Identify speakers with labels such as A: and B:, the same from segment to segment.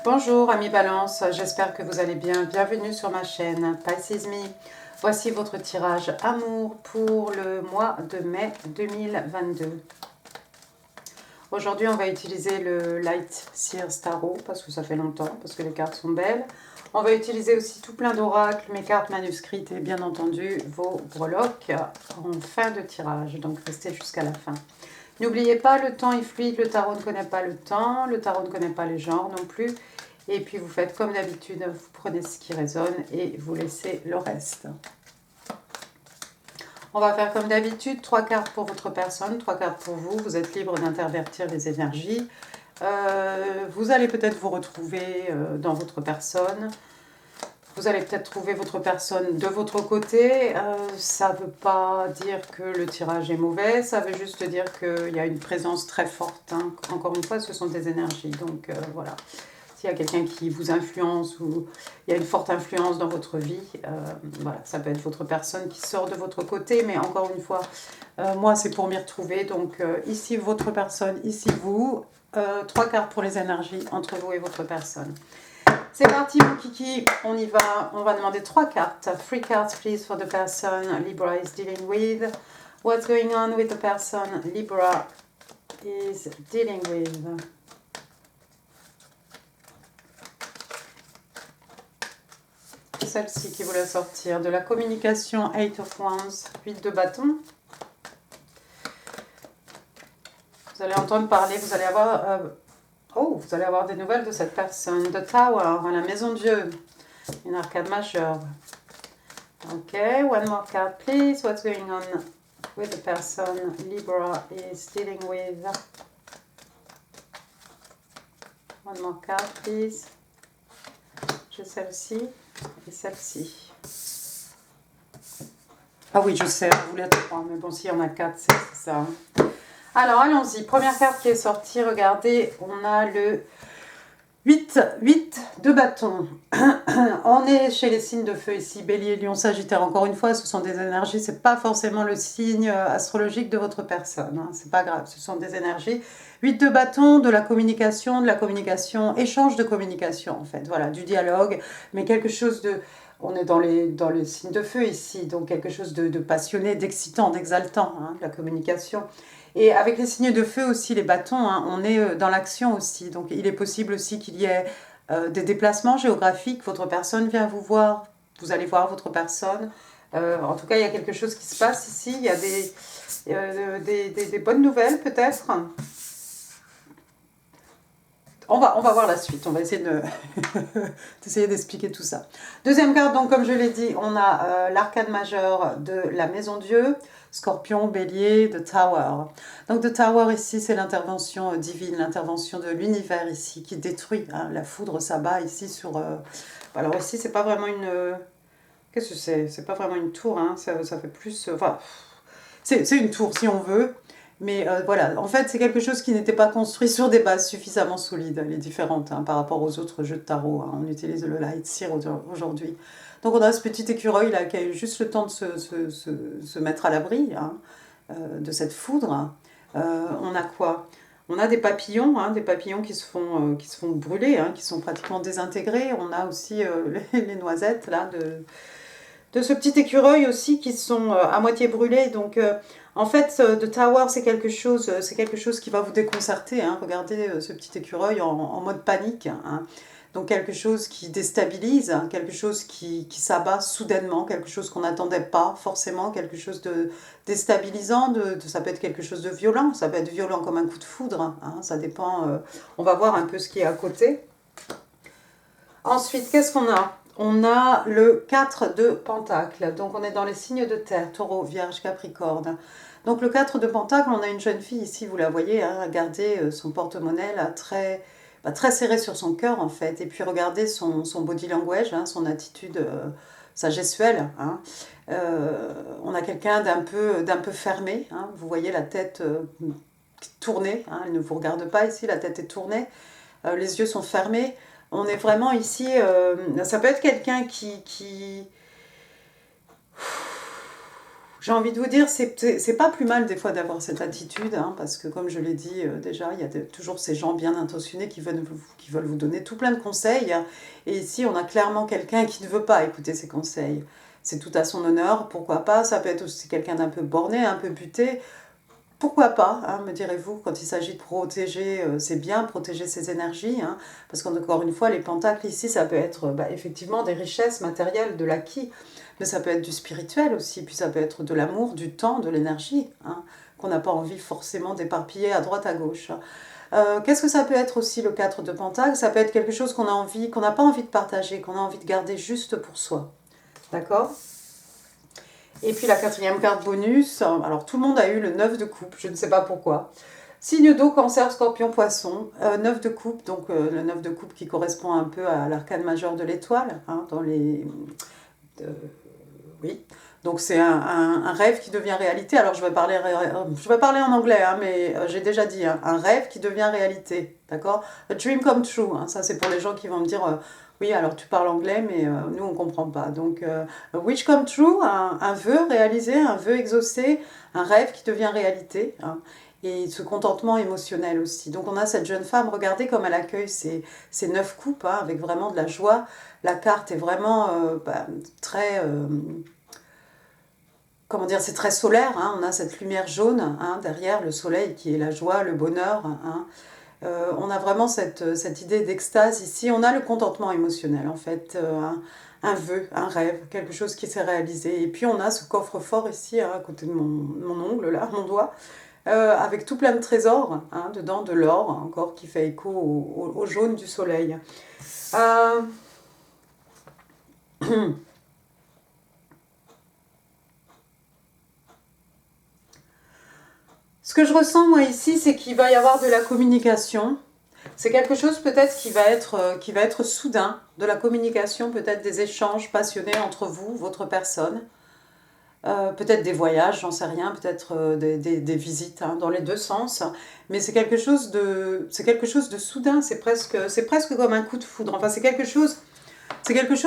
A: Bonjour amis Balance, j'espère que vous allez bien. Bienvenue sur ma chaîne Pisces Me. Voici votre tirage amour pour le mois de mai 2022. Aujourd'hui, on va utiliser le Light Seers Tarot parce que ça fait longtemps, parce que les cartes sont belles. On va utiliser aussi tout plein d'oracles, mes cartes manuscrites et bien entendu vos breloques en fin de tirage. Donc restez jusqu'à la fin. N'oubliez pas, le temps est fluide, le tarot ne connaît pas le temps, le tarot ne connaît pas les genres non plus. Et puis vous faites comme d'habitude, vous prenez ce qui résonne et vous laissez le reste. On va faire comme d'habitude, 3 cartes pour votre personne, 3 cartes pour vous. Vous êtes libre d'intervertir les énergies. Vous allez peut-être vous retrouver dans votre personne. Vous allez peut-être trouver votre personne de votre côté. Ça ne veut pas dire que le tirage est mauvais, ça veut juste dire qu'il y a une présence très forte. Hein. Encore une fois, ce sont des énergies. Donc voilà, s'il y a quelqu'un qui vous influence ou il y a une forte influence dans votre vie, voilà, ça peut être votre personne qui sort de votre côté. Mais encore une fois, moi c'est pour m'y retrouver. Donc ici votre personne, ici vous. 3 cartes pour les énergies entre vous et votre personne. C'est parti mon kiki, on y va, on va demander 3 cartes. 3 cards please for the person Libra is dealing with. What's going on with the person Libra is dealing with? Celle-ci qui voulait sortir de la communication, 8 of Wands, 8 de bâton. Vous allez entendre parler, vous allez avoir... vous allez avoir des nouvelles de cette personne. The Tower, la maison Dieu. Une arcade majeure. Ok, one more card please. What's going on with the person Libra is dealing with? One more card please. J'ai celle-ci et celle-ci. Ah oui, je sais, vous voulez 3, mais bon, s'il y en a 4, c'est ça. Alors, allons-y. Première carte qui est sortie, regardez, on a le 8 de bâton. On est chez les signes de feu ici, Bélier, Lion, Sagittaire. Encore une fois, ce sont des énergies, c'est pas forcément le signe astrologique de votre personne. Hein, c'est pas grave, ce sont des énergies. 8 de bâton, de la communication, échange de communication en fait. Voilà, du dialogue, mais quelque chose de... On est dans les signes de feu ici, donc quelque chose de passionné, d'excitant, d'exaltant, hein, de la communication. Et avec les signes de feu aussi, les bâtons, hein, on est dans l'action aussi. Donc il est possible aussi qu'il y ait des déplacements géographiques. Votre personne vient vous voir, vous allez voir votre personne. En tout cas, il y a quelque chose qui se passe ici. Il y a des bonnes nouvelles peut-être. On va voir la suite, on va essayer d'essayer d'expliquer tout ça. Deuxième carte, donc comme je l'ai dit, on a l'arcane majeure de la maison Dieu, Scorpion, Bélier, The Tower. Donc The Tower ici, c'est l'intervention divine, l'intervention de l'univers ici, qui détruit. Hein, la foudre s'abat ici sur... Alors ici, c'est pas vraiment une... Qu'est-ce que c'est? C'est pas vraiment une tour, hein, ça fait plus... Enfin, c'est une tour si on veut. Mais voilà, en fait, c'est quelque chose qui n'était pas construit sur des bases suffisamment solides. Elle est différente hein, par rapport aux autres jeux de tarot. Hein. On utilise le Light Seer aujourd'hui. Donc on a ce petit écureuil là qui a eu juste le temps de se mettre à l'abri hein, de cette foudre. On a quoi? On a des papillons qui se font brûler, hein, qui sont pratiquement désintégrés. On a aussi les noisettes là de ce petit écureuil aussi qui sont à moitié brûlés. Donc en fait, The Tower, c'est quelque chose qui va vous déconcerter. Hein. Regardez ce petit écureuil en mode panique. Hein. Donc quelque chose qui déstabilise, hein, quelque chose qui s'abat soudainement, quelque chose qu'on n'attendait pas forcément, quelque chose de déstabilisant, ça peut être quelque chose de violent, ça peut être violent comme un coup de foudre. Hein. Ça dépend, on va voir un peu ce qui est à côté. Ensuite, qu'est-ce qu'on a? On a le 4 de Pentacle, donc on est dans les signes de terre, Taureau, Vierge, Capricorne. Donc le 4 de Pentacle, on a une jeune fille ici, vous la voyez, hein, regardez son porte-monnaie là, très serré sur son cœur en fait. Et puis regardez son body language, hein, son attitude sa gestuelle. Hein. On a quelqu'un d'un peu fermé, hein, vous voyez la tête tournée, hein, elle ne vous regarde pas ici, la tête est tournée, les yeux sont fermés. On est vraiment ici, ça peut être quelqu'un qui... j'ai envie de vous dire, c'est pas plus mal des fois d'avoir cette attitude, hein, parce que comme je l'ai dit déjà, il y a toujours ces gens bien intentionnés qui veulent vous donner tout plein de conseils. Et ici, on a clairement quelqu'un qui ne veut pas écouter ces conseils. C'est tout à son honneur, pourquoi pas. Ça peut être aussi quelqu'un d'un peu borné, un peu buté. Pourquoi pas, hein, me direz-vous, quand il s'agit de protéger, c'est bien protéger ses énergies, hein, parce qu'encore une fois, les pentacles ici, ça peut être effectivement des richesses matérielles, de l'acquis, mais ça peut être du spirituel aussi, puis ça peut être de l'amour, du temps, de l'énergie, hein, qu'on n'a pas envie forcément d'éparpiller à droite à gauche. Qu'est-ce que ça peut être aussi le 4 de Pentacles? Ça peut être quelque chose qu'on a envie, qu'on n'a pas envie de partager, qu'on a envie de garder juste pour soi. D'accord? Et puis la quatrième carte bonus, alors tout le monde a eu le 9 de coupe, je ne sais pas pourquoi. Signe d'eau, cancer, scorpion, poisson, 9 de coupe, donc le 9 de coupe qui correspond un peu à l'arcane majeur de l'étoile, hein, dans les... oui, donc c'est un rêve qui devient réalité. Alors je vais parler en anglais, hein, mais j'ai déjà dit, hein, un rêve qui devient réalité, d'accord? A dream come true, hein, ça c'est pour les gens qui vont me dire, oui alors tu parles anglais, mais nous on comprend pas. Donc a wish come true, un vœu réalisé, un vœu exaucé, un rêve qui devient réalité, hein, et ce contentement émotionnel aussi. Donc on a cette jeune femme, regardez comme elle accueille ces 9 coupes, hein, avec vraiment de la joie. La carte est vraiment très... comment dire, c'est très solaire, hein, on a cette lumière jaune, hein, derrière le soleil qui est la joie, le bonheur, hein. On a vraiment cette idée d'extase ici, on a le contentement émotionnel en fait, un vœu, un rêve, quelque chose qui s'est réalisé. Et puis on a ce coffre-fort ici, hein, à côté de mon ongle, là, mon doigt, avec tout plein de trésors, hein, dedans de l'or encore qui fait écho au jaune du soleil. Ce que je ressens moi ici, c'est qu'il va y avoir de la communication. C'est quelque chose peut-être qui va être soudain, de la communication, peut-être des échanges passionnés entre vous, votre personne. Peut-être des voyages, j'en sais rien, peut-être des visites, hein, dans les deux sens. Mais c'est quelque chose de soudain, c'est presque comme un coup de foudre. Enfin, c'est quelque chose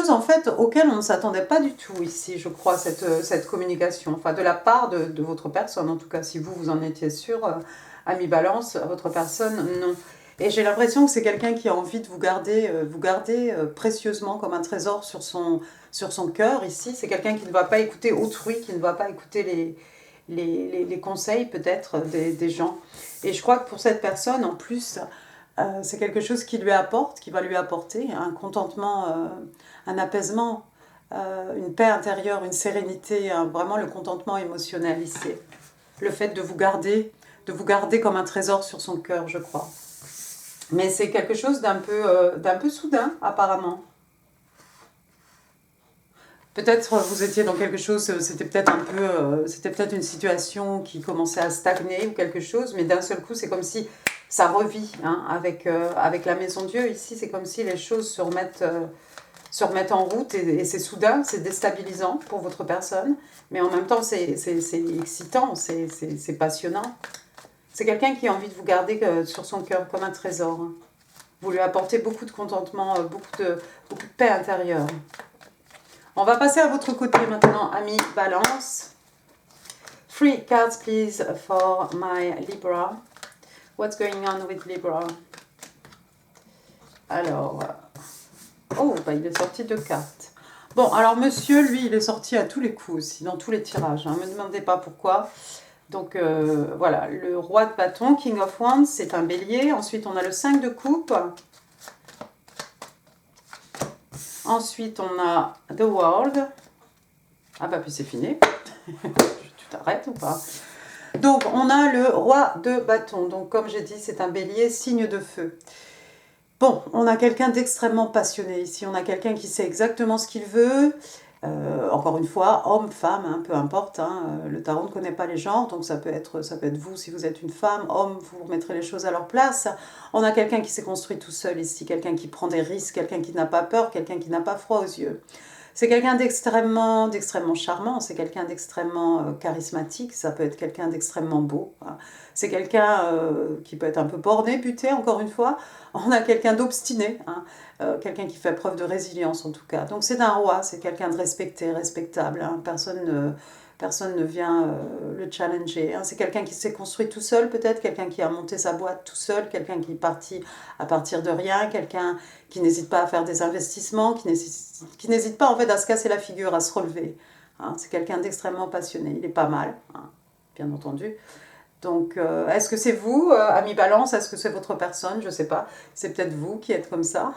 A: en fait auquel on ne s'attendait pas du tout ici, je crois, cette communication. Enfin, de la part de votre personne, en tout cas, si vous en étiez sûr, ami Balance, votre personne, non. Et j'ai l'impression que c'est quelqu'un qui a envie de vous garder précieusement comme un trésor sur son cœur ici. C'est quelqu'un qui ne va pas écouter autrui, qui ne va pas écouter les conseils peut-être des gens. Et je crois que pour cette personne, en plus, c'est quelque chose qui va lui apporter un contentement, un apaisement, une paix intérieure, une sérénité, vraiment le contentement émotionnel ici. Le fait de vous garder comme un trésor sur son cœur, je crois. Mais c'est quelque chose d'un peu soudain, apparemment. Peut-être vous étiez dans quelque chose, c'était peut-être une situation qui commençait à stagner ou quelque chose, mais d'un seul coup, c'est comme si ça revit, hein, avec la Maison Dieu. Ici, c'est comme si les choses se remettent en route et c'est soudain, c'est déstabilisant pour votre personne, mais en même temps, c'est excitant, c'est passionnant. C'est quelqu'un qui a envie de vous garder sur son cœur comme un trésor. Vous lui apportez beaucoup de contentement, beaucoup de paix intérieure. On va passer à votre côté maintenant, ami Balance. 3 cards, please, for my Libra. What's going on with Libra? Alors, oh, il est sorti 2 cartes. Bon, alors monsieur, lui, il est sorti à tous les coups aussi, dans tous les tirages. Ne me demandez pas pourquoi. Donc voilà, le roi de bâton, King of Wands, c'est un bélier. Ensuite, on a le 5 de coupe. Ensuite, on a The World. Ah bah puis c'est fini. Tu t'arrêtes ou pas? Donc, on a le roi de bâton. Donc, comme j'ai dit, c'est un bélier, signe de feu. Bon, on a quelqu'un d'extrêmement passionné ici. On a quelqu'un qui sait exactement ce qu'il veut. Encore une fois, homme, femme, hein, peu importe. Hein, le tarot ne connaît pas les genres, donc ça peut être vous si vous êtes une femme, homme, vous remettrez les choses à leur place. On a quelqu'un qui s'est construit tout seul ici, quelqu'un qui prend des risques, quelqu'un qui n'a pas peur, quelqu'un qui n'a pas froid aux yeux. C'est quelqu'un d'extrêmement charmant, c'est quelqu'un d'extrêmement charismatique, ça peut être quelqu'un d'extrêmement beau. Hein. C'est quelqu'un qui peut être un peu borné, buté, encore une fois. On a quelqu'un d'obstiné, hein, quelqu'un qui fait preuve de résilience en tout cas. Donc c'est un roi, c'est quelqu'un de respecté, respectable. Hein. Personne personne ne vient le challenger. Hein. C'est quelqu'un qui s'est construit tout seul peut-être, quelqu'un qui a monté sa boîte tout seul, quelqu'un qui est parti à partir de rien, quelqu'un qui n'hésite pas à faire des investissements, qui n'hésite pas en fait à se casser la figure, à se relever. Hein. C'est quelqu'un d'extrêmement passionné, il est pas mal, hein, bien entendu. Donc, est-ce que c'est vous, ami Balance? Est-ce que c'est votre personne? Je ne sais pas. C'est peut-être vous qui êtes comme ça.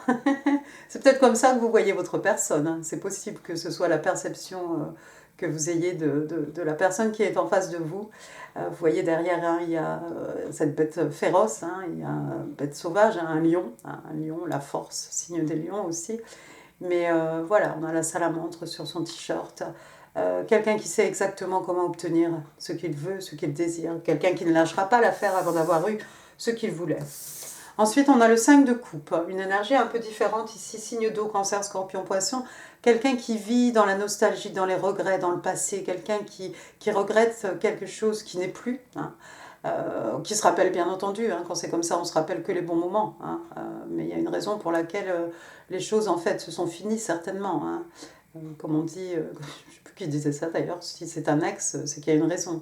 A: C'est peut-être comme ça que vous voyez votre personne. Hein. C'est possible que ce soit la perception que vous ayez de la personne qui est en face de vous. Vous voyez derrière, hein, il y a cette bête féroce, hein, il y a une bête sauvage, hein, un lion, la force, signe des lions aussi. Mais voilà, on a la salamandre sur son t-shirt. Quelqu'un qui sait exactement comment obtenir ce qu'il veut, ce qu'il désire. Quelqu'un qui ne lâchera pas l'affaire avant d'avoir eu ce qu'il voulait. Ensuite, on a le 5 de coupe, une énergie un peu différente ici, signe d'eau, cancer, scorpion, poisson. Quelqu'un qui vit dans la nostalgie, dans les regrets, dans le passé. Quelqu'un qui regrette quelque chose qui n'est plus. Hein. Qui se rappelle bien entendu, hein, quand c'est comme ça on se rappelle que les bons moments, hein, mais il y a une raison pour laquelle les choses en fait se sont finies certainement, hein. Comme on dit, je ne sais plus qui disait ça d'ailleurs, si c'est un ex, c'est qu'il y a une raison.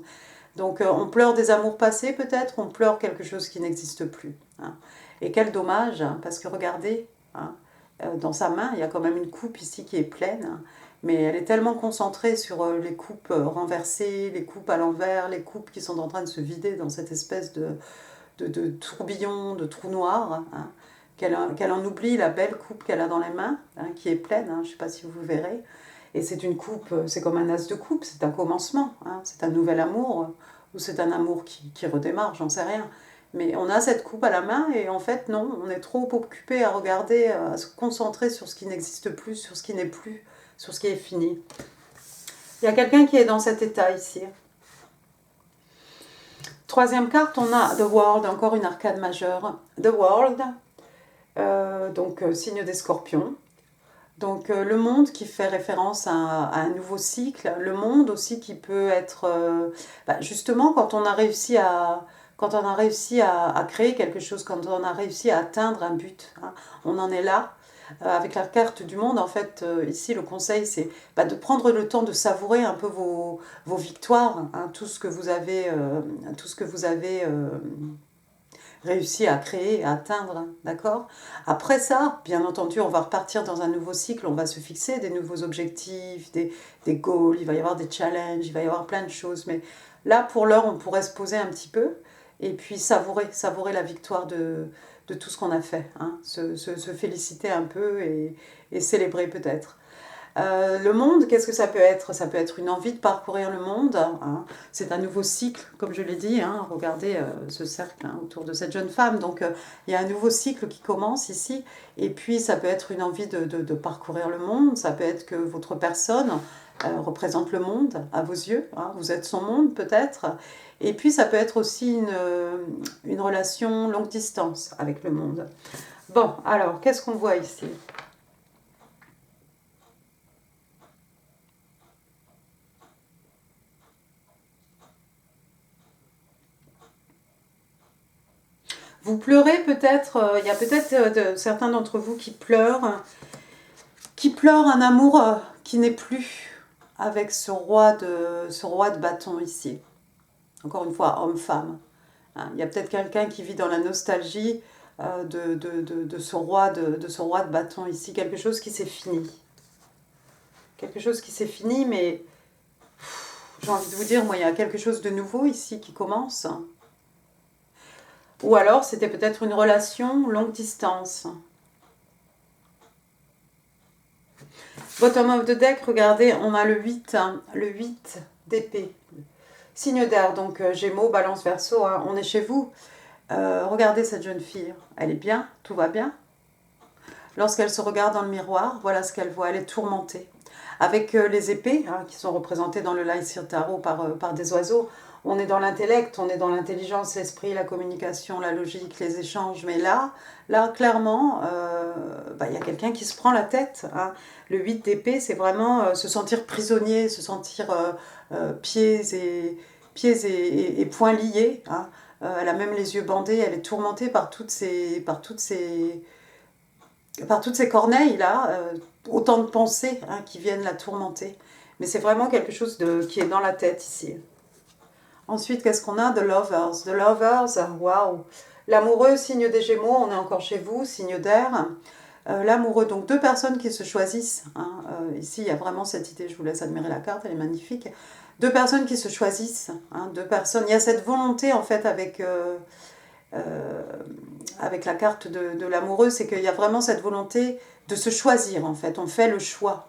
A: Donc on pleure des amours passés peut-être, on pleure quelque chose qui n'existe plus. Hein. Et quel dommage, hein, parce que regardez, hein, dans sa main, il y a quand même une coupe ici qui est pleine, hein, mais elle est tellement concentrée sur les coupes renversées, les coupes à l'envers, les coupes qui sont en train de se vider dans cette espèce de tourbillon, de trou noir, hein, qu'elle en oublie la belle coupe qu'elle a dans les mains, hein, qui est pleine, hein, je ne sais pas si vous verrez. Et c'est une coupe, c'est comme un as de coupe, c'est un commencement, hein, c'est un nouvel amour, ou c'est un amour qui redémarre, j'en sais rien. Mais on a cette coupe à la main et en fait non, on est trop occupé à regarder, à se concentrer sur ce qui n'existe plus, sur ce qui n'est plus, sur ce qui est fini. Il y a quelqu'un qui est dans cet état ici. Troisième carte, on a The World, encore une arcade majeure. The World, donc signe des scorpions. Donc le monde qui fait référence à un nouveau cycle, le monde aussi qui peut être, justement quand on a réussi à créer quelque chose, quand on a réussi à atteindre un but, hein, on en est là. Avec la carte du monde, en fait, ici le conseil c'est de prendre le temps de savourer un peu vos victoires, hein, tout ce que vous avez, réussi à créer, à atteindre, d'accord? Après ça, bien entendu, on va repartir dans un nouveau cycle, on va se fixer des nouveaux objectifs, des goals, il va y avoir des challenges, il va y avoir plein de choses, mais là, pour l'heure, on pourrait se poser un petit peu et puis savourer la victoire de tout ce qu'on a fait, hein? Se féliciter un peu et célébrer peut-être. Le monde, qu'est-ce que ça peut être? Ça peut être une envie de parcourir le monde. Hein. C'est un nouveau cycle, comme je l'ai dit. Hein. Regardez ce cercle hein, autour de cette jeune femme. Donc, il y a un nouveau cycle qui commence ici. Et puis, ça peut être une envie de parcourir le monde. Ça peut être que votre personne représente le monde à vos yeux. Hein. Vous êtes son monde, peut-être. Et puis, ça peut être aussi une relation longue distance avec le monde. Bon, alors, qu'est-ce qu'on voit ici? Vous pleurez peut-être, il y a peut-être certains d'entre vous qui pleurent un amour qui n'est plus avec ce roi de bâton ici. Encore une fois, homme-femme. Hein, il y a peut-être quelqu'un qui vit dans la nostalgie de ce roi de bâton ici, quelque chose qui s'est fini. Quelque chose qui s'est fini, mais j'ai envie de vous dire, moi, il y a quelque chose de nouveau ici qui commence. Ou alors, c'était peut-être une relation longue distance. Bottom of the deck, regardez, on a le 8, hein, le 8 d'épée. Signe d'air, donc Gémeaux, Balance, Verseau, hein, on est chez vous. Regardez cette jeune fille, elle est bien, tout va bien. Lorsqu'elle se regarde dans le miroir, voilà ce qu'elle voit, elle est tourmentée. Avec les épées, hein, qui sont représentées dans le Lycir Tarot par des oiseaux, on est dans l'intellect, on est dans l'intelligence, l'esprit, la communication, la logique, les échanges. Mais là clairement, y a quelqu'un qui se prend la tête. Hein. Le 8 d'épée, c'est vraiment se sentir prisonnier, se sentir pieds et poings liés. Hein. Elle a même les yeux bandés, elle est tourmentée par toutes ces corneilles là, autant de pensées hein, qui viennent la tourmenter. Mais c'est vraiment quelque chose qui est dans la tête ici. Ensuite, qu'est-ce qu'on a? The Lovers. The Lovers, waouh. L'amoureux, signe des Gémeaux, on est encore chez vous, signe d'air. L'amoureux, donc deux personnes qui se choisissent. Hein. Ici, il y a vraiment cette idée, je vous laisse admirer la carte, elle est magnifique. Deux personnes qui se choisissent. Hein, deux personnes, il y a cette volonté en fait avec la carte de l'amoureux, c'est qu'il y a vraiment cette volonté de se choisir en fait. On fait le choix.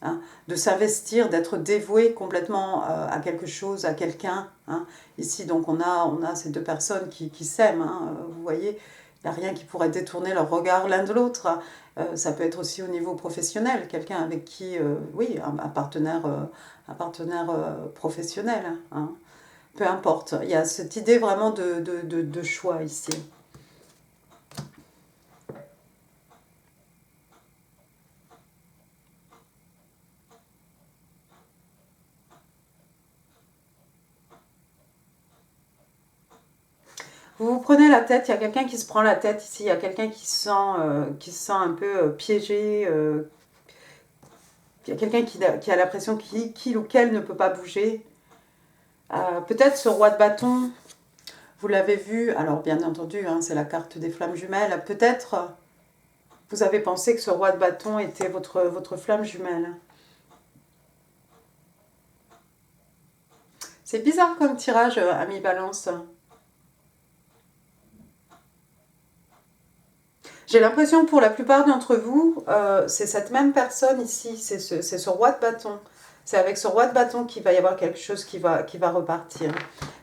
A: Hein, de s'investir, d'être dévoué complètement à quelque chose, à quelqu'un. Hein. Ici, donc, on a ces deux personnes qui s'aiment. Hein, vous voyez, il n'y a rien qui pourrait détourner leur regard l'un de l'autre. Ça peut être aussi au niveau professionnel, quelqu'un avec qui, oui, un partenaire professionnel. Hein. Peu importe, il y a cette idée vraiment de choix ici. Vous vous prenez la tête, il y a quelqu'un qui se prend la tête ici, il y a quelqu'un qui se sent un peu piégé, il y a quelqu'un qui a l'impression qu'il ou qu'elle ne peut pas bouger. Peut-être ce roi de bâton, vous l'avez vu, alors bien entendu, hein, c'est la carte des flammes jumelles, peut-être vous avez pensé que ce roi de bâton était votre flamme jumelle. C'est bizarre comme tirage, ami Balance. J'ai l'impression que pour la plupart d'entre vous, c'est cette même personne ici, c'est ce roi de bâton. C'est avec ce roi de bâton qu'il va y avoir quelque chose qui va repartir.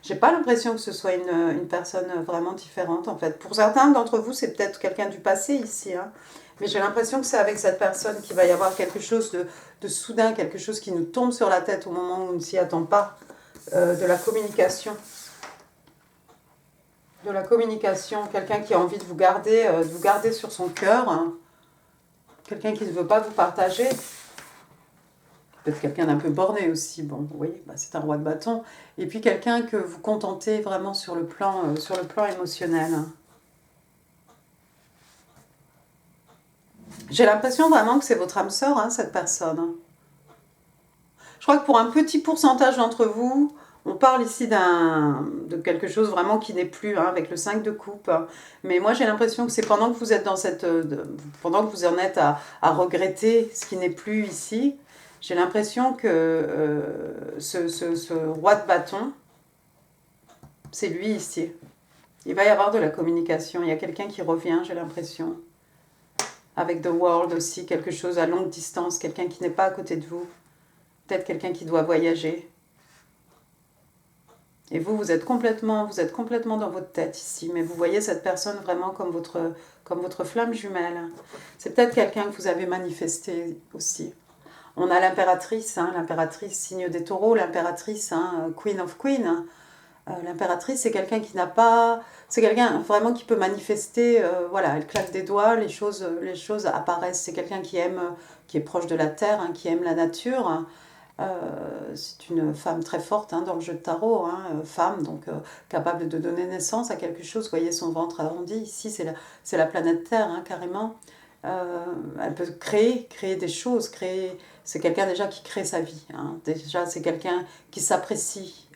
A: J'ai pas l'impression que ce soit une personne vraiment différente en fait. Pour certains d'entre vous, c'est peut-être quelqu'un du passé ici. Hein. Mais j'ai l'impression que c'est avec cette personne qu'il va y avoir quelque chose de soudain, quelque chose qui nous tombe sur la tête au moment où on ne s'y attend pas. De la communication. De la communication, quelqu'un qui a envie de vous garder sur son cœur, hein. Quelqu'un qui ne veut pas vous partager, peut-être quelqu'un d'un peu borné aussi, bon, oui, bah c'est un roi de bâton, et puis quelqu'un que vous contentez vraiment sur le plan émotionnel. J'ai l'impression vraiment que c'est votre âme sœur, hein, cette personne. Je crois que pour un petit pourcentage d'entre vous, on parle ici de quelque chose vraiment qui n'est plus, hein, avec le 5 de coupe. Mais moi, j'ai l'impression que c'est pendant que vous êtes pendant que vous en êtes à regretter ce qui n'est plus ici, j'ai l'impression que ce roi de bâton, c'est lui ici. Il va y avoir de la communication. Il y a quelqu'un qui revient, j'ai l'impression. Avec The World aussi, quelque chose à longue distance, quelqu'un qui n'est pas à côté de vous. Peut-être quelqu'un qui doit voyager. Et vous êtes complètement dans votre tête ici, mais vous voyez cette personne vraiment comme votre flamme jumelle. C'est peut-être quelqu'un que vous avez manifesté aussi. On a l'impératrice, hein, l'impératrice signe des taureaux, l'impératrice, hein, Queen of Queen. L'impératrice, c'est quelqu'un qui n'a pas... C'est quelqu'un vraiment qui peut manifester, voilà, elle claque des doigts, les choses apparaissent. C'est quelqu'un qui aime, qui est proche de la terre, hein, qui aime la nature. C'est une femme très forte, hein, dans le jeu de tarot, hein, femme, donc capable de donner naissance à quelque chose. Vous voyez son ventre arrondi, ici c'est la planète Terre, hein, carrément. Elle peut créer des choses, c'est quelqu'un déjà qui crée sa vie. Hein. Déjà c'est quelqu'un qui s'apprécie,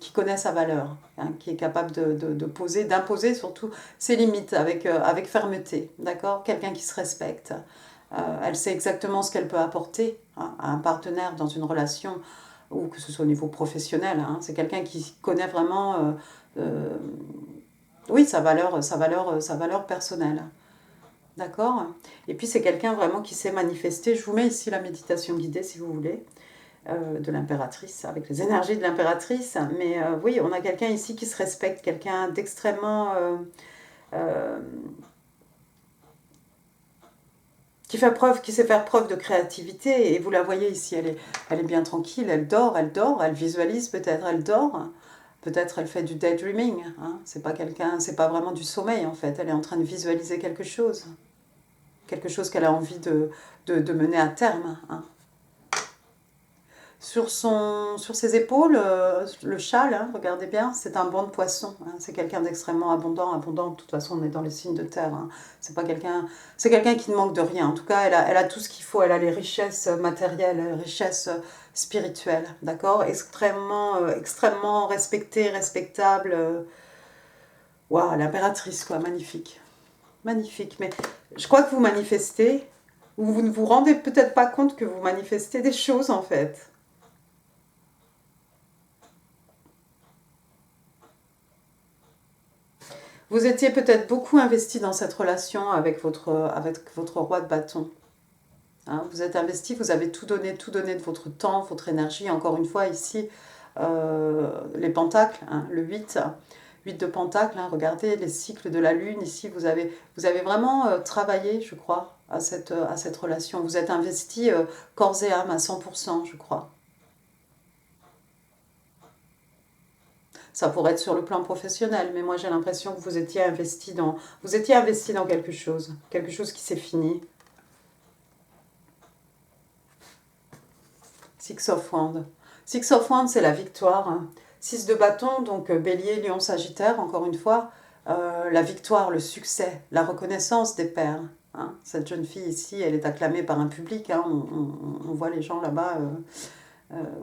A: qui connaît sa valeur, hein, qui est capable d'imposer surtout ses limites avec fermeté, d'accord. Quelqu'un qui se respecte. Elle sait exactement ce qu'elle peut apporter, hein, à un partenaire dans une relation, ou que ce soit au niveau professionnel. Hein. C'est quelqu'un qui connaît vraiment oui, sa valeur personnelle. D'accord. Et puis c'est quelqu'un vraiment qui sait manifester. Je vous mets ici la méditation guidée si vous voulez, de l'impératrice, avec les énergies de l'impératrice. Mais oui, on a quelqu'un ici qui se respecte, quelqu'un d'extrêmement... qui sait faire preuve de créativité, et vous la voyez ici, elle est bien tranquille, elle dort, elle visualise peut-être, elle dort, peut-être elle fait du daydreaming, hein. C'est pas vraiment du sommeil en fait, elle est en train de visualiser quelque chose qu'elle a envie de mener à terme, hein. Sur ses épaules, le châle, hein, regardez bien, c'est un banc de poisson. Hein, c'est quelqu'un d'extrêmement abondant. De toute façon, on est dans les signes de terre. Hein. C'est quelqu'un qui ne manque de rien. En tout cas, elle a tout ce qu'il faut. Elle a les richesses matérielles, les richesses spirituelles. D'accord, extrêmement respectée, respectable. Waouh, l'impératrice, quoi, magnifique. Magnifique. Mais je crois que vous manifestez, ou vous ne vous rendez peut-être pas compte que vous manifestez des choses, en fait. Vous étiez peut-être beaucoup investi dans cette relation avec votre roi de bâton. Hein, vous êtes investi, vous avez tout donné de votre temps, votre énergie. Encore une fois, ici, les pentacles, hein, le 8 de pentacles, hein, regardez les cycles de la lune. Ici, vous avez vraiment travaillé, je crois, à cette relation. Vous êtes investi corps et âme à 100%, je crois. Ça pourrait être sur le plan professionnel, mais moi j'ai l'impression que vous étiez investi dans quelque chose qui s'est fini. Six of Wands. Six of Wands, c'est la victoire. Hein. Six de bâton, donc bélier, lion, sagittaire, encore une fois, la victoire, le succès, la reconnaissance des pairs. Hein. Cette jeune fille ici, elle est acclamée par un public. Hein. On voit les gens là-bas.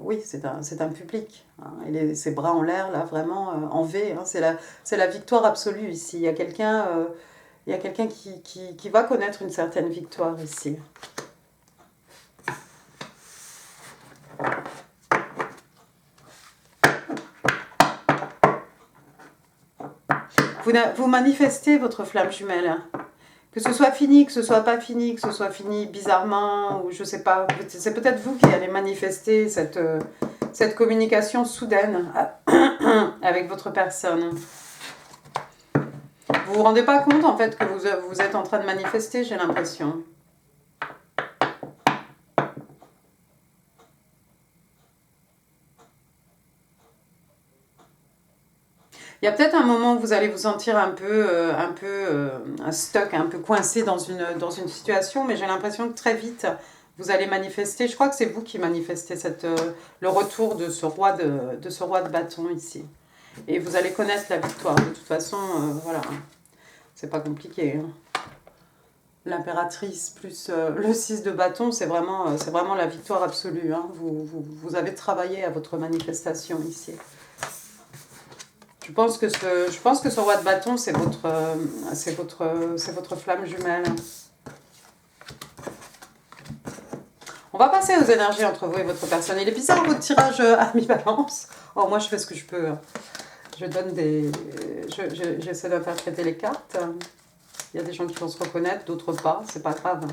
A: Oui, c'est un public. Hein. Ses bras en l'air, là, vraiment en V. Hein. C'est la victoire absolue ici. Il y a quelqu'un qui va connaître une certaine victoire ici. Vous manifestez votre flamme jumelle. Hein. Que ce soit fini, que ce soit pas fini, que ce soit fini bizarrement, ou je sais pas. C'est peut-être vous qui allez manifester cette communication soudaine avec votre personne. Vous vous rendez pas compte en fait que vous êtes en train de manifester, j'ai l'impression. Il y a peut-être un moment où vous allez vous sentir un peu stuck, un peu coincé dans une situation, mais j'ai l'impression que très vite, vous allez manifester. Je crois que c'est vous qui manifestez le retour de ce roi de bâton ici. Et vous allez connaître la victoire. De toute façon, voilà, c'est pas compliqué. Hein. L'impératrice plus le 6 de bâton, c'est vraiment la victoire absolue. Hein. Vous avez travaillé à votre manifestation ici. Je pense que ce roi de bâton, c'est votre flamme jumelle. On va passer aux énergies entre vous et votre personne. Il est bizarre votre tirage à mi-balance. Oh, moi je fais ce que je peux. Je donne j'essaie d'interpréter les cartes. Il y a des gens qui vont se reconnaître, d'autres pas. C'est pas grave.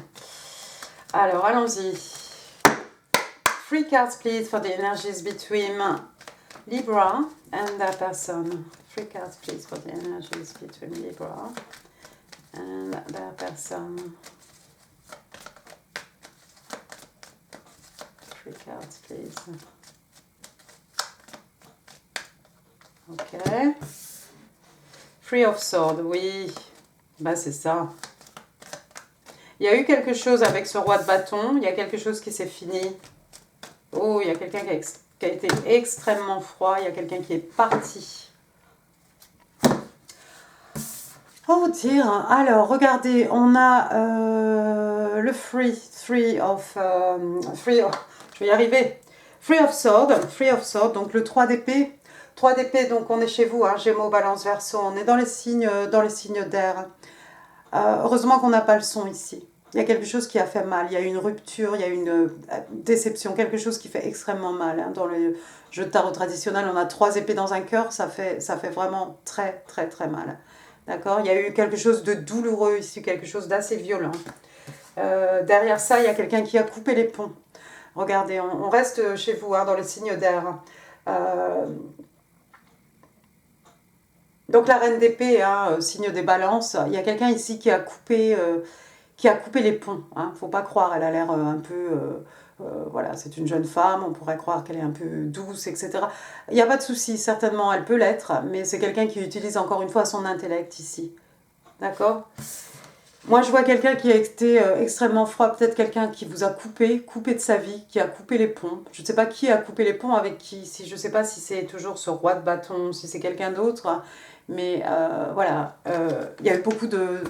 A: Alors, allons-y. 3 cards, please, for the energies between Libra and that person. 3 cards, please, for the energies between Libra and that person. 3 cards, please. Ok. 3 of Swords, oui. Bah, c'est ça. Il y a eu quelque chose avec ce roi de bâton. Il y a quelque chose qui s'est fini. Oh, il y a quelqu'un qui a été extrêmement froid. Il y a quelqu'un qui est parti. Oh, dire. Alors, regardez, on a le three of... je vais y arriver. 3 of Swords, donc le 3 d'épée. 3 d'épée, donc on est chez vous, hein, Gémeaux, Balance, Verseau. On est dans les signes d'air. Heureusement qu'on n'a pas le son ici. Il y a quelque chose qui a fait mal, il y a eu une rupture, il y a eu une déception, quelque chose qui fait extrêmement mal. Hein. Dans le jeu de tarot traditionnel, on a 3 épées dans un cœur, ça fait vraiment très très très mal. D'accord? Il y a eu quelque chose de douloureux ici, quelque chose d'assez violent. Derrière ça, il y a quelqu'un qui a coupé les ponts. Regardez, on reste chez vous, hein, dans les signes d'air. Donc la reine d'épée, hein, signe des balances, il y a quelqu'un ici qui a coupé les ponts. Hein. Faut pas croire, elle a l'air un peu... voilà, c'est une jeune femme, on pourrait croire qu'elle est un peu douce, etc. Il n'y a pas de souci, certainement, elle peut l'être, mais c'est quelqu'un qui utilise encore une fois son intellect ici. D'accord ? Moi, je vois quelqu'un qui a été extrêmement froid, peut-être quelqu'un qui vous a coupé de sa vie, qui a coupé les ponts. Je ne sais pas qui a coupé les ponts avec qui, si, je ne sais pas si c'est toujours ce roi de bâton, si c'est quelqu'un d'autre, hein. Mais voilà, il y a eu beaucoup de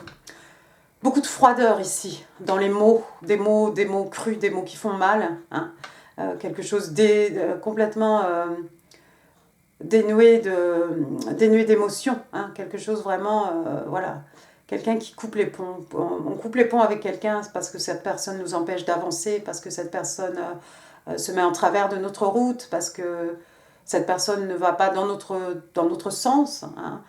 A: froideur ici, dans les mots, des mots crus, des mots qui font mal, hein. Quelque chose complètement dénué d'émotion, hein. Quelque chose vraiment, voilà. Quelqu'un qui coupe les ponts. On coupe les ponts avec quelqu'un parce que cette personne nous empêche d'avancer, parce que cette personne se met en travers de notre route, parce que cette personne ne va pas dans notre sens, hein.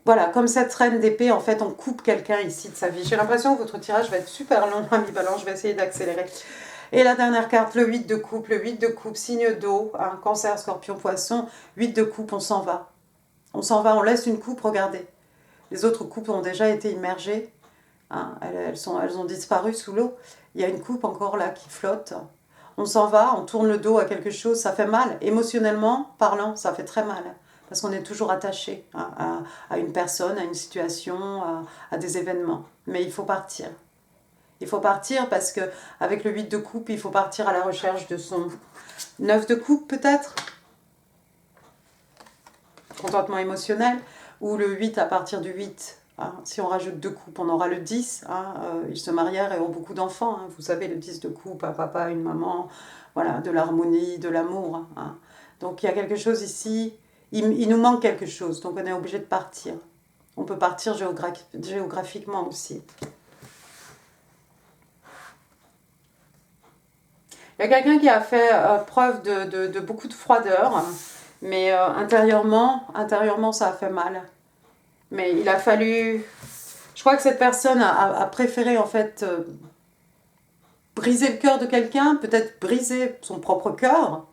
A: Voilà, comme cette reine d'épée, en fait, on coupe quelqu'un ici de sa vie. J'ai l'impression que votre tirage va être super long, ami Balance, je vais essayer d'accélérer. Et la dernière carte, le 8 de coupe. Le 8 de coupe, signe d'eau, hein, cancer, scorpion, poisson. 8 de coupe, on s'en va. On s'en va, on laisse une coupe, regardez. Les autres coupes ont déjà été immergées, hein, elles ont disparu sous l'eau. Il y a une coupe encore là qui flotte. On s'en va, on tourne le dos à quelque chose, ça fait mal. Émotionnellement parlant, ça fait très mal. Parce qu'on est toujours attaché à une personne, à une situation, à des événements. Mais il faut partir. Il faut partir parce qu'avec le 8 de coupe, il faut partir à la recherche de son 9 de coupe peut-être. Contentement émotionnel. Ou le 8 à partir du 8. Hein. Si on rajoute 2 coupes, on aura le 10. Hein. Ils se marièrent et ont beaucoup d'enfants. Hein. Vous savez, le 10 de coupe, un papa, une maman. Voilà, de l'harmonie, de l'amour. Hein. Donc il y a quelque chose ici. Il nous manque quelque chose. Donc on est obligé de partir. On peut partir géographiquement aussi. Il y a quelqu'un qui a fait preuve de beaucoup de froideur. Mais intérieurement, ça a fait mal. Mais il a fallu... Je crois que cette personne a préféré en fait briser le cœur de quelqu'un, peut-être briser son propre cœur,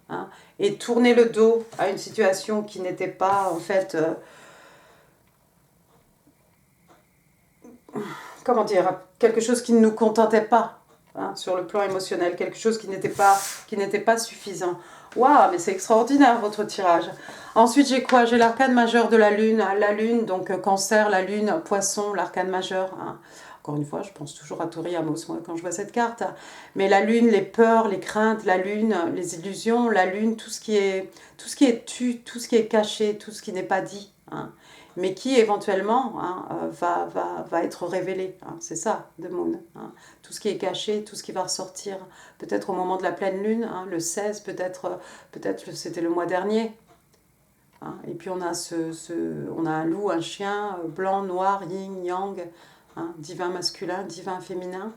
A: hein, et tourner le dos à une situation qui n'était pas en fait... comment dire, quelque chose qui ne nous contentait pas, hein, sur le plan émotionnel, quelque chose qui n'était pas suffisant. Waouh, mais c'est extraordinaire votre tirage. Ensuite, j'ai quoi? J'ai l'arcane majeur de la lune, donc cancer, la lune, poisson, l'arcane majeur. Hein. Encore une fois, je pense toujours à Tori Amos moi, quand je vois cette carte. Mais la lune, les peurs, les craintes, la lune, les illusions, la lune, tout ce qui est tu, tout ce qui est caché, tout ce qui n'est pas dit. Hein, mais qui éventuellement, hein, va être révélé. Hein, c'est ça, The Moon. Hein, tout ce qui est caché, tout ce qui va ressortir, peut-être au moment de la pleine lune, hein, le 16, peut-être c'était le mois dernier. Hein, et puis on a un loup, un chien, blanc, noir, yin, yang, hein, divin masculin, divin féminin.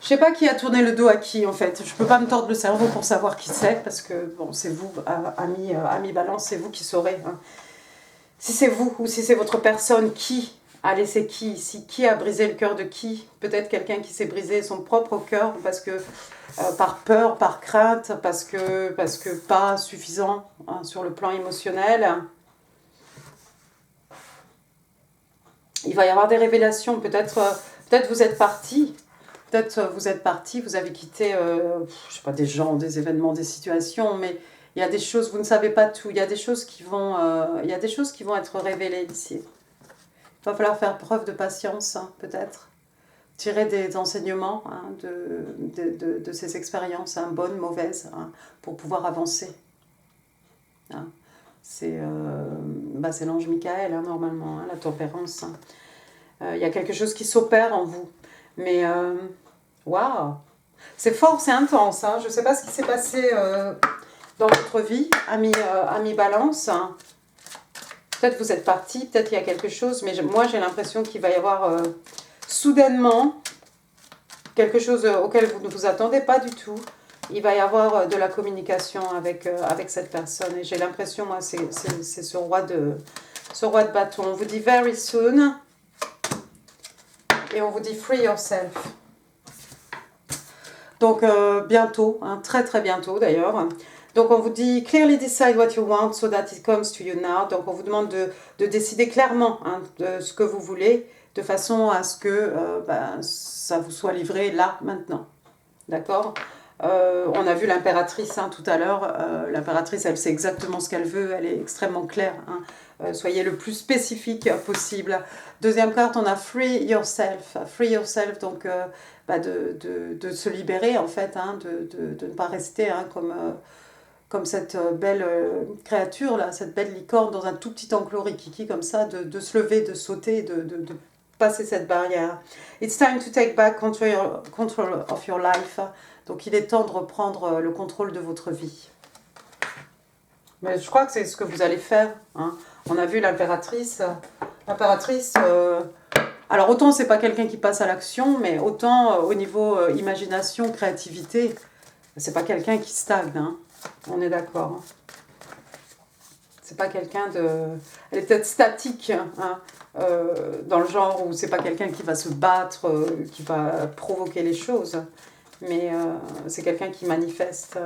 A: Je sais pas qui a tourné le dos à qui en fait. Je peux pas me tordre le cerveau pour savoir qui c'est parce que bon, c'est vous, ami Balance, c'est vous qui saurez. Hein. Si c'est vous ou si c'est votre personne, qui a laissé qui ici? Qui a brisé le cœur de qui? Peut-être quelqu'un qui s'est brisé son propre cœur parce que par peur, par crainte, parce que pas suffisant, hein, sur le plan émotionnel. Il va y avoir des révélations. Peut-être vous êtes parti. Peut-être vous êtes parti, vous avez quitté, je sais pas, des gens, des événements, des situations, mais il y a des choses, vous ne savez pas tout. Il y a des choses qui vont être révélées ici. Il va falloir faire preuve de patience, hein, peut-être. Tirer des enseignements, hein, de ces expériences, hein, bonnes, mauvaises, hein, pour pouvoir avancer. Hein. C'est l'ange Michael, hein, normalement, hein, la tempérance. Hein. Y a quelque chose qui s'opère en vous. Mais, waouh, c'est fort, c'est intense. Hein. Je ne sais pas ce qui s'est passé dans votre vie, ami Balance. Hein. Peut-être vous êtes parti, peut-être il y a quelque chose, mais moi j'ai l'impression qu'il va y avoir soudainement quelque chose auquel vous ne vous attendez pas du tout. Il va y avoir de la communication avec cette personne. Et j'ai l'impression, moi, c'est ce roi de bâton. On vous dit very soon. Et on vous dit free yourself. Donc bientôt, hein, très très bientôt d'ailleurs. Donc on vous dit clearly decide what you want so that it comes to you now. Donc on vous demande de décider clairement, hein, de ce que vous voulez, de façon à ce que ça vous soit livré là, maintenant. D'accord? On a vu l'impératrice tout à l'heure. L'impératrice, elle sait exactement ce qu'elle veut, elle est extrêmement claire. Soyez le plus spécifique possible. Deuxième carte, on a Free Yourself. Free Yourself, donc de se libérer en fait, de ne pas rester comme cette belle créature, là, cette belle licorne dans un tout petit enclos rikiki comme ça, de se lever, de sauter, de passer cette barrière. It's time to take back control of your life. Donc il est temps de reprendre le contrôle de votre vie. Mais je crois que c'est ce que vous allez faire. On a vu l'impératrice. L'impératrice, alors autant c'est pas quelqu'un qui passe à l'action, mais autant au niveau imagination, créativité, c'est pas quelqu'un qui stagne. On est d'accord. C'est pas quelqu'un de... Elle est peut-être statique, dans le genre où c'est pas quelqu'un qui va se battre, qui va provoquer les choses, mais c'est quelqu'un qui manifeste,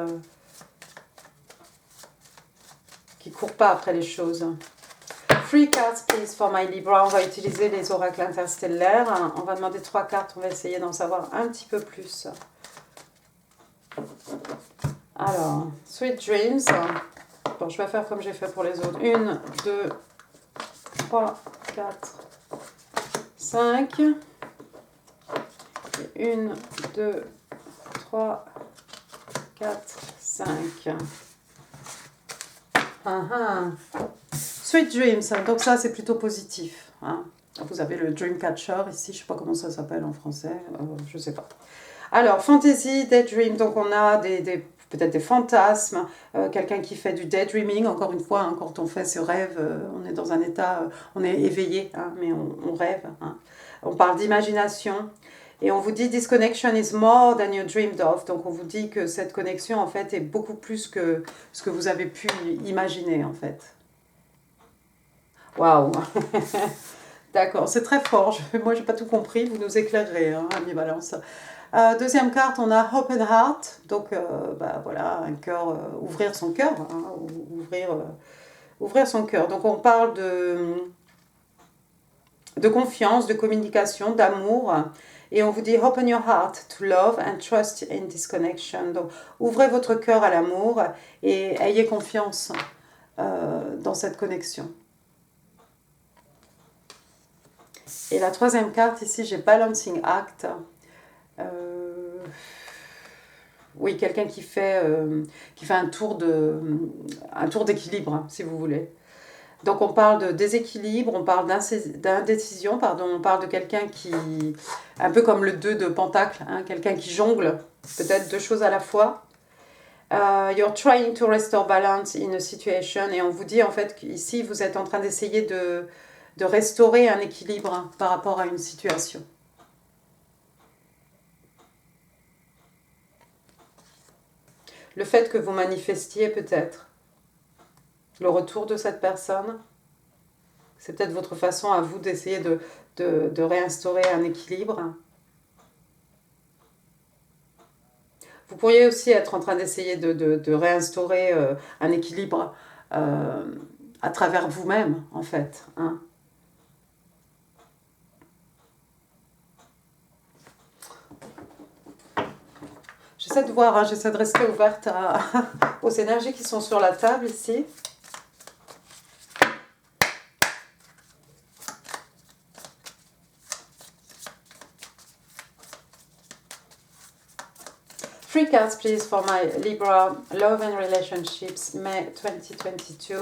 A: qui court pas après les choses. Three cards please for my Libra. On va utiliser les oracles interstellaires. On va demander 3 cartes, on va essayer d'en savoir un petit peu plus. Alors, Sweet Dreams. Bon, je vais faire comme j'ai fait pour les autres. 1, 2, 3, 4, 5. 1, 2, 3, 4, 5. Sweet Dreams. Donc ça, c'est plutôt positif. Vous avez le Dreamcatcher ici. Je ne sais pas comment ça s'appelle en français. Je ne sais pas. Alors, Fantasy, Daydream. Donc on a peut-être des fantasmes, quelqu'un qui fait du daydreaming, encore une fois, quand on fait ce rêve, on est dans un état, on est éveillé, mais on rêve. On parle d'imagination, et on vous dit « This connection is more than you dreamed of ». Donc on vous dit que cette connexion, en fait, est beaucoup plus que ce que vous avez pu imaginer, en fait. Waouh. D'accord, c'est très fort. Moi, je n'ai pas tout compris, vous nous éclairerez, ami Balance. Deuxième carte, on a Open Heart, donc voilà, un cœur, ouvrir son cœur, ouvrir son cœur. Donc on parle de confiance, de communication, d'amour, et on vous dit Open your heart to love and trust in this connection. Donc ouvrez votre cœur à l'amour et ayez confiance dans cette connexion. Et la troisième carte ici, j'ai Balancing Act. Oui, quelqu'un qui fait un tour d'équilibre, si vous voulez. Donc on parle de déséquilibre, on parle d'indécision, on parle de quelqu'un qui, un peu comme le 2 de Pentacle, quelqu'un qui jongle peut-être 2 choses à la fois. You're trying to restore balance in a situation, et on vous dit en fait qu'ici vous êtes en train d'essayer de restaurer un équilibre par rapport à une situation. Le fait que vous manifestiez peut-être le retour de cette personne, c'est peut-être votre façon à vous d'essayer de réinstaurer un équilibre. Vous pourriez aussi être en train d'essayer de réinstaurer un équilibre à travers vous-même, en fait. J'essaie de voir, j'essaie de rester ouverte aux énergies qui sont sur la table ici. Three cards, please, for my Libra love and relationships, May 2022.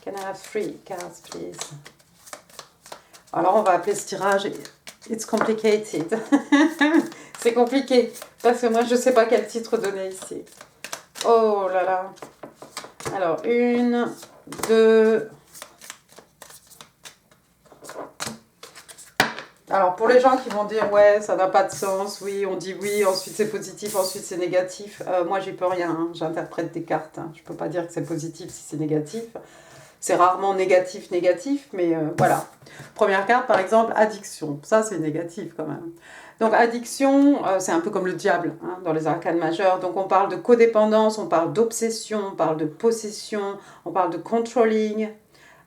A: Can I have 3 cards, please? Alors, on va appeler ce tirage It's Complicated. C'est compliqué, parce que moi, je ne sais pas quel titre donner ici. Oh là là. Alors, 1, 2... Alors, pour les gens qui vont dire, ouais, ça n'a pas de sens, oui, on dit oui, ensuite c'est positif, ensuite c'est négatif. Moi, j'y peux rien, j'interprète des cartes. Je ne peux pas dire que c'est positif si c'est négatif. C'est rarement négatif, mais voilà. Première carte, par exemple, addiction. Ça, c'est négatif quand même. Donc, addiction, c'est un peu comme le diable dans les arcanes majeures. Donc, on parle de codépendance, on parle d'obsession, on parle de possession, on parle de controlling.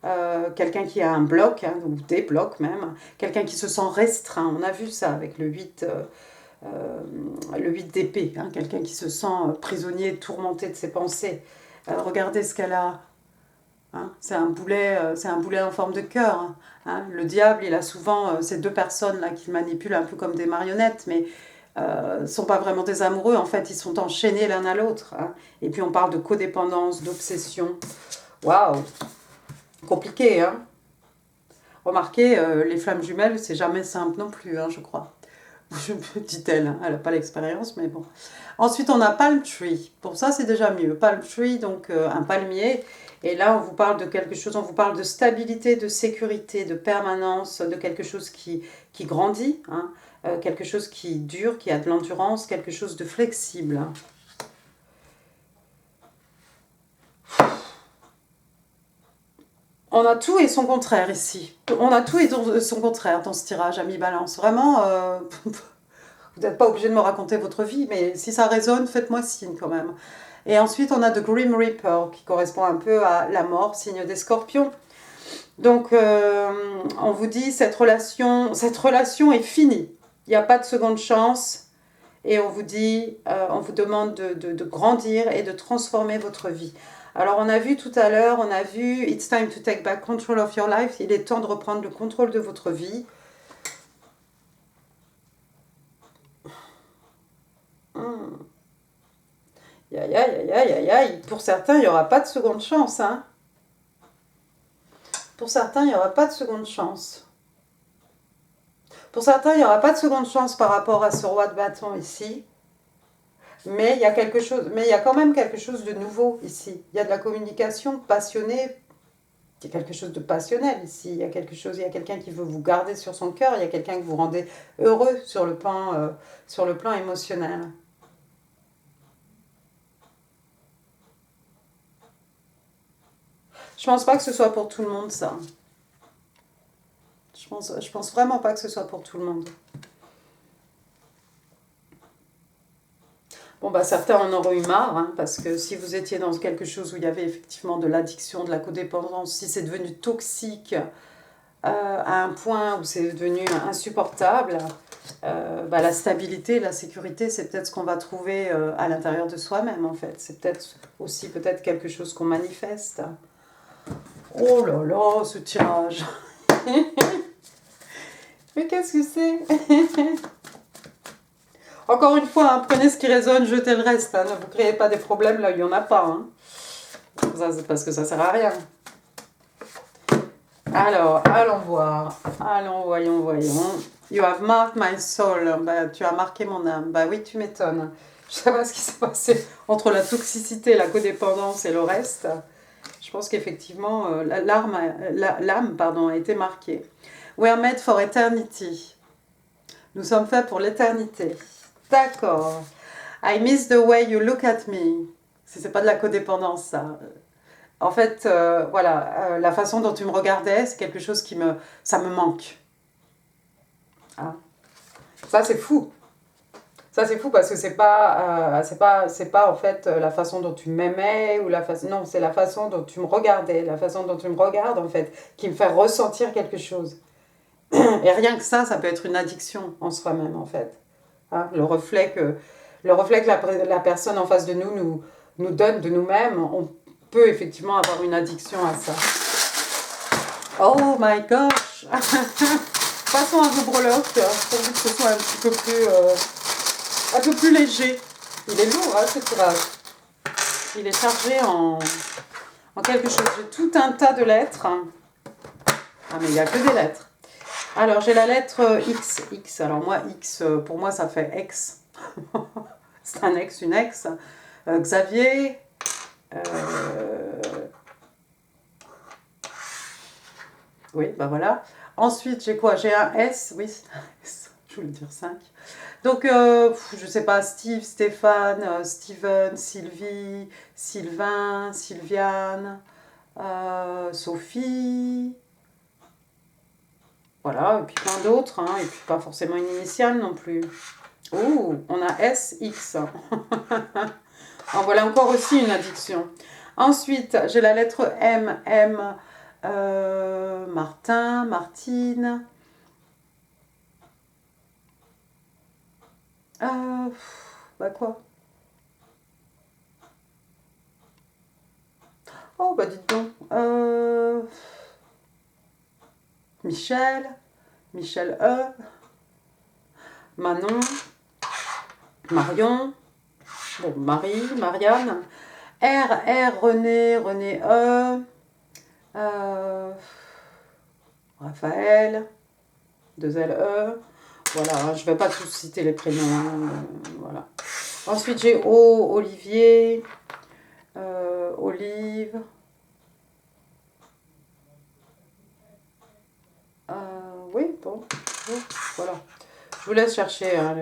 A: quelqu'un qui a un bloc, hein, ou des blocs même, quelqu'un qui se sent restreint. On a vu ça avec le 8 d'épée, hein, quelqu'un qui se sent prisonnier, tourmenté de ses pensées. Regardez ce qu'elle a. Hein, c'est un boulet en forme de cœur. Hein. Le diable, il a souvent ces deux personnes-là qu'il manipule un peu comme des marionnettes, mais ne sont pas vraiment des amoureux. En fait, ils sont enchaînés l'un à l'autre. Hein. Et puis on parle de codépendance, d'obsession. Waouh, compliqué, hein. Remarquez, les flammes jumelles, c'est jamais simple non plus, hein, je crois. Dit-elle, hein. Elle n'a pas l'expérience, mais bon. Ensuite, on a Palm Tree. Pour ça, c'est déjà mieux. Palm Tree, donc un palmier. Et là, on vous parle de quelque chose, on vous parle de stabilité, de sécurité, de permanence, de quelque chose qui grandit, hein, quelque chose qui dure, qui a de l'endurance, quelque chose de flexible. On a tout et son contraire ici. On a tout et son contraire dans ce tirage, ami Balance. Vraiment, vous n'êtes pas obligé de me raconter votre vie, mais si ça résonne, faites-moi signe quand même. Et ensuite, on a The Grim Reaper, qui correspond un peu à la mort, signe des scorpions. Donc, on vous dit, cette relation est finie. Il n'y a pas de seconde chance. Et on vous dit, on vous demande de grandir et de transformer votre vie. Alors, on a vu tout à l'heure, on a vu « It's time to take back control of your life ». Il est temps de reprendre le contrôle de votre vie. Aïe, aïe, aïe, aïe, aïe. Pour certains, il n'y aura pas de seconde chance. Hein. Pour certains, il n'y aura pas de seconde chance. Pour certains, il n'y aura pas de seconde chance par rapport à ce roi de bâton ici. Mais il y a quand même quelque chose de nouveau ici. Il y a de la communication passionnée. Il y a quelque chose de passionnel ici. Il y a quelqu'un qui veut vous garder sur son cœur. Il y a quelqu'un que vous rendez heureux sur le plan émotionnel. Je pense pas que ce soit pour tout le monde, ça. Je pense vraiment pas que ce soit pour tout le monde. Bon, bah certains en auront eu marre, hein, parce que si vous étiez dans quelque chose où il y avait effectivement de l'addiction, de la codépendance, si c'est devenu toxique à un point où c'est devenu insupportable, bah, la stabilité, la sécurité, c'est peut-être ce qu'on va trouver à l'intérieur de soi-même, en fait. C'est peut-être aussi quelque chose qu'on manifeste. Oh là là, ce tirage. Mais qu'est-ce que c'est? Encore une fois, hein, prenez ce qui résonne, jetez le reste. Hein, ne vous créez pas des problèmes là où il n'y en a pas. Hein. Ça, c'est parce que ça ne sert à rien. Alors, allons voir. Allons, voyons. You have marked my soul. Bah, tu as marqué mon âme. Bah oui, tu m'étonnes. Je ne sais pas ce qui s'est passé entre la toxicité, la codépendance et le reste. Je pense qu'effectivement, l'âme a été marquée. We are made for eternity. Nous sommes faits pour l'éternité. D'accord. I miss the way you look at me. C'est pas de la codépendance, ça. En fait, voilà, la façon dont tu me regardais, c'est quelque chose ça me manque. Ah. Ça, c'est fou. Ça, c'est fou parce que c'est pas en fait la façon dont tu m'aimais ou non, c'est la façon dont tu me regardais, la façon dont tu me regardes en fait, qui me fait ressentir quelque chose. Et rien que ça peut être une addiction en soi-même en fait. Hein, le reflet que la personne en face de nous donne de nous-mêmes, on peut effectivement avoir une addiction à ça. Oh my gosh. Passons à vos breloques pour que ce soit un peu plus léger. Il est lourd, hein, ce tirage. Il est chargé en quelque chose. J'ai tout un tas de lettres. Ah, mais il n'y a que des lettres. Alors, j'ai la lettre X. X. Alors, moi, X, pour moi, ça fait ex. C'est un ex, une ex. Xavier. Oui, bah voilà. Ensuite, j'ai quoi? J'ai un S. Oui, c'est un S. Je voulais dire 5. Donc, je sais pas, Steve, Stéphane, Steven, Sylvie, Sylvain, Sylviane, Sophie. Voilà, et puis plein d'autres, hein, et puis pas forcément une initiale non plus. Oh, on a SX. En voilà encore aussi une addiction. Ensuite, j'ai la lettre M, Martin, Martine. Bah quoi? Oh, bah dites donc. Michel, Michel E, Manon, Marion, bon, Marie, Marianne, René, René E, Raphaël, 2 L E. Voilà, je ne vais pas tous citer les prénoms. Voilà. Ensuite, j'ai Olivier, Olive. Oui, bon, voilà. Je vous laisse chercher. Hein,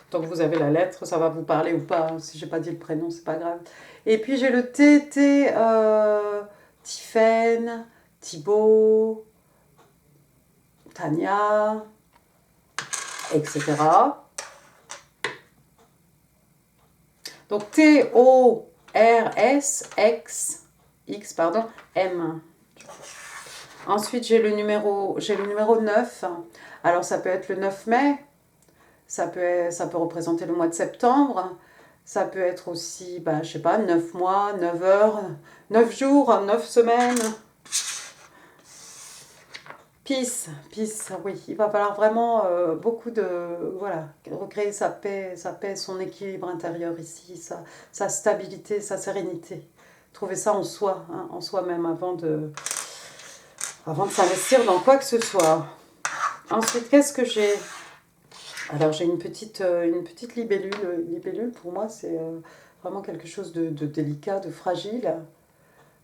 A: tant que vous avez la lettre, ça va vous parler ou pas. Si j'ai pas dit le prénom, c'est pas grave. Et puis j'ai le T, Tiffaine, Thibaut, Tania, etc. Donc T-O-R-S-X, pardon, M. Ensuite, j'ai le numéro 9. Alors, ça peut être le 9 mai, ça peut représenter le mois de septembre, ça peut être aussi, bah, je sais pas, 9 mois, 9 heures, 9 jours, 9 semaines. Peace, oui, il va falloir vraiment beaucoup voilà, recréer sa paix, son équilibre intérieur ici, sa stabilité, sa sérénité. Trouver ça en soi, hein, en soi-même, avant de s'investir dans quoi que ce soit. Ensuite, qu'est-ce que j'ai? Alors, j'ai une petite libellule. Libellule, pour moi, c'est vraiment quelque chose de délicat, de fragile,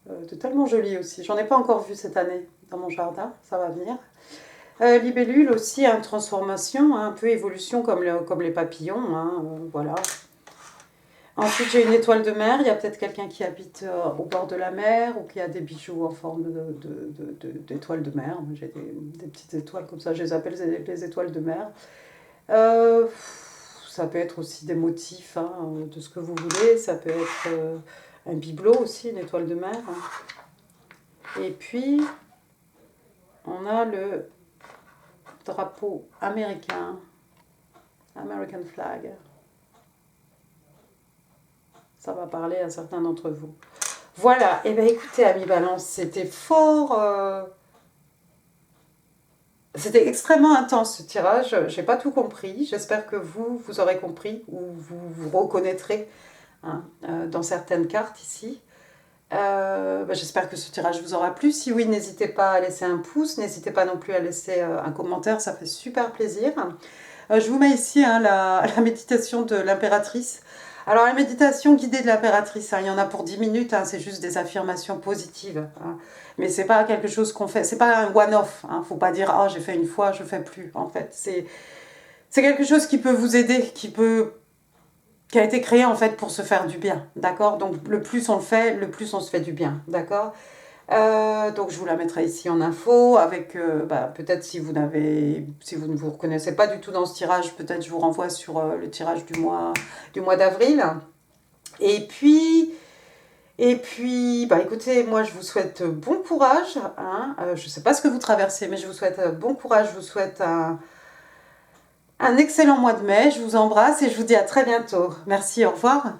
A: de tellement joli aussi. J'en ai pas encore vu cette année dans mon jardin, ça va venir. Libellule aussi, hein, transformation, hein, un peu évolution comme les papillons, hein, voilà. Ensuite, j'ai une étoile de mer. Il y a peut-être quelqu'un qui habite au bord de la mer ou qui a des bijoux en forme d'étoile de mer. J'ai des petites étoiles comme ça, je les appelle les étoiles de mer. Ça peut être aussi des motifs, hein, de ce que vous voulez. Ça peut être un bibelot aussi, une étoile de mer. Et puis, on a le drapeau américain, American flag. Ça va parler à certains d'entre vous. Voilà, et bien écoutez, Amis Balance, c'était c'était extrêmement intense ce tirage. J'ai pas tout compris. J'espère que vous aurez compris ou vous reconnaîtrez, hein, dans certaines cartes ici. J'espère que ce tirage vous aura plu. Si oui, n'hésitez pas à laisser un pouce. N'hésitez pas non plus à laisser un commentaire. Ça fait super plaisir. Je vous mets ici, hein, la méditation de l'impératrice. Alors, la méditation guidée de l'impératrice, hein, il y en a pour 10 minutes, hein, c'est juste des affirmations positives. Hein. Mais c'est pas quelque chose qu'on fait, c'est pas un one-off. Hein, faut pas dire, oh, j'ai fait une fois, je fais plus. En fait, c'est quelque chose qui peut vous aider, qui a été créé en fait pour se faire du bien. D'accord? Donc, le plus on le fait, le plus on se fait du bien. D'accord? Donc je vous la mettrai ici en info avec peut-être si vous ne vous reconnaissez pas du tout dans ce tirage, peut-être je vous renvoie sur le tirage du mois d'avril. Et puis écoutez, moi je vous souhaite bon courage, hein. Je ne sais pas ce que vous traversez, mais je vous souhaite bon courage, je vous souhaite un excellent mois de mai, je vous embrasse et je vous dis à très bientôt. Merci, au revoir.